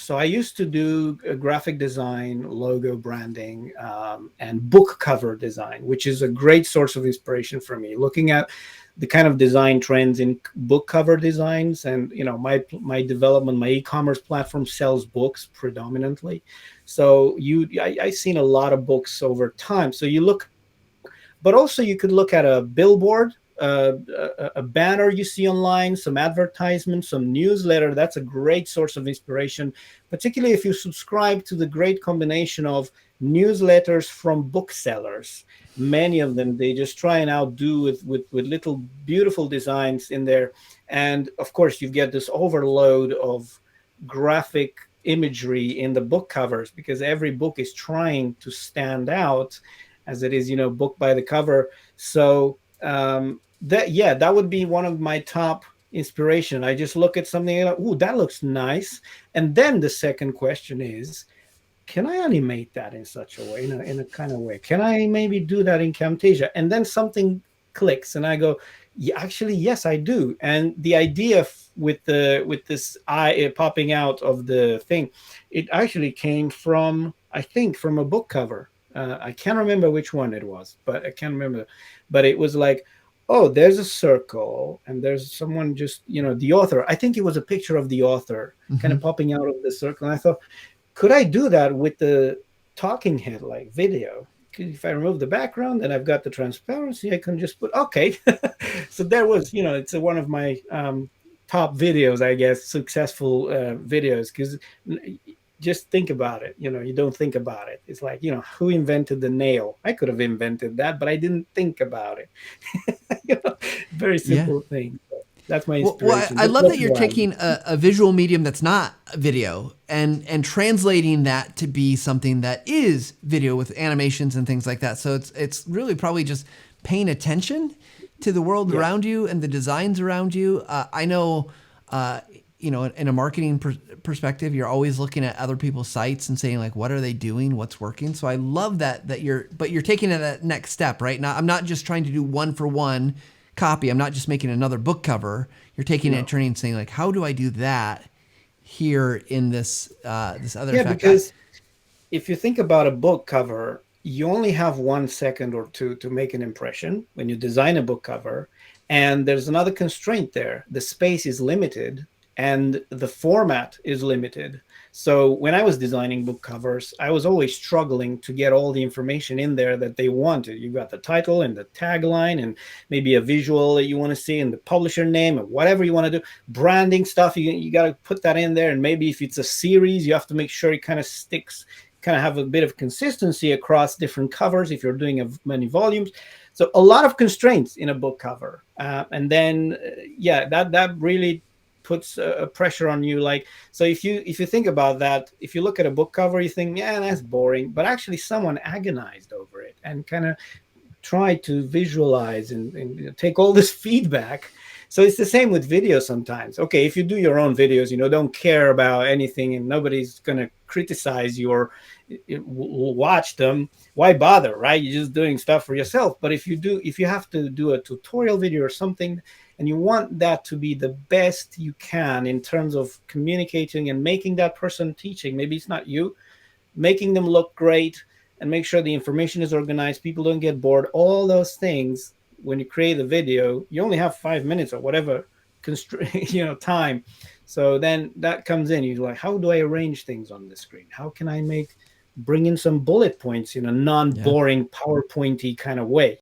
So I used to do graphic design, logo branding, and book cover design, which is a great source of inspiration for me. Looking at the kind of design trends in book cover designs, and my development, my e-commerce platform sells books predominantly. So I've seen a lot of books over time. So you look, but also you could look at a billboard, a banner you see online, some advertisement, some newsletter. That's a great source of inspiration, particularly if you subscribe to the great combination of newsletters from booksellers. Many of them, they just try and outdo with little beautiful designs in there. And of course, you get this overload of graphic imagery in the book covers, because every book is trying to stand out, as it is, book by the cover. So that would be one of my top inspiration. I just look at something and ooh, that looks nice. And then the second question is, can I animate that in such a way, in a kind of way? Can I maybe do that in Camtasia? And then something clicks, and I go, yeah, actually, yes, I do. And the idea with this eye popping out of the thing, it actually came from, I think, from a book cover. I can't remember which one it was, but I can't remember. But it was like, oh, there's a circle, and there's someone just, the author. I think it was a picture of the author kind of popping out of the circle. And I thought, could I do that with the talking head like video? If I remove the background and I've got the transparency, I can just put, okay. So there was, it's one of my top videos, I guess, successful videos, because just think about it. You don't think about it. It's like, who invented the nail? I could have invented that, but I didn't think about it. Very Yeah. simple thing. So that's my Well, inspiration. I Just love that look you're around. taking a visual medium that's not video and translating that to be something that is video with animations and things like that. So it's really probably just paying attention to the world Yeah. around you and the designs around you. I know, in a marketing perspective, you're always looking at other people's sites and saying like, what are they doing? What's working? So I love that you're taking it that next step, right? Now, I'm not just trying to do one for one copy. I'm not just making another book cover. You're taking it and No. turning and saying like, how do I do that here in this this other Yeah, effect? because if you think about a book cover, you only have 1 second or two to make an impression when you design a book cover. And there's another constraint there. The space is limited and the format is limited. So when I was designing book covers, I was always struggling to get all the information in there that they wanted. You got the title and the tagline and maybe a visual that you want to see and the publisher name and whatever you want to do. Branding stuff, you got to put that in there. And maybe if it's a series, you have to make sure it kind of sticks, kind of have a bit of consistency across different covers if you're doing many volumes. So a lot of constraints in a book cover. And then, that really puts a pressure on you. Like, so if you think about that, if you look at a book cover, you think, yeah, that's boring. But actually someone agonized over it and kind of try to visualize and take all this feedback. So it's the same with video sometimes. Okay, if you do your own videos, don't care about anything and nobody's going to criticize you or watch them, why bother, right? You're just doing stuff for yourself. But if you have to do a tutorial video or something, and you want that to be the best you can in terms of communicating and making that person teaching, maybe it's not you, making them look great, and make sure the information is organized, people don't get bored, all those things. When you create a video, you only have 5 minutes or whatever time. So then that comes in, you're like, how do I arrange things on the screen? How can I bring in some bullet points in a Yeah. non-boring PowerPointy kind of way?